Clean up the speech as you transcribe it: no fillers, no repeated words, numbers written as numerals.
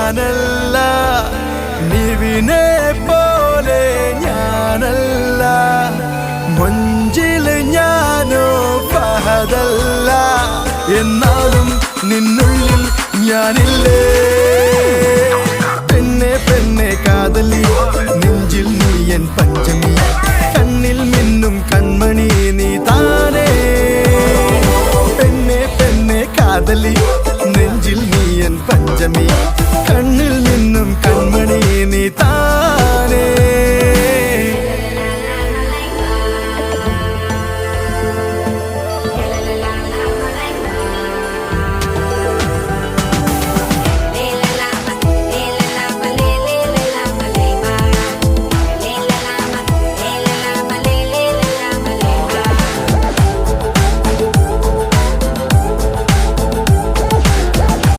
ഞാനല്ല, നിവിനെ പോലെ ഞാനല്ല, മൊഞ്ചില് ഞാനോ ഫഹദല്ല. എന്നാലും നിന്നുള്ളിൽ ഞാനില്ലേ. പെണ്ണെ പെണ്ണെ കാതലി, നെഞ്ചിൽ നീയൻ പഞ്ചമി, കണ്ണിൽ മിന്നും കൺമണി നീ താനേ. പെണ്ണെ പെണ്ണെ കാതലി,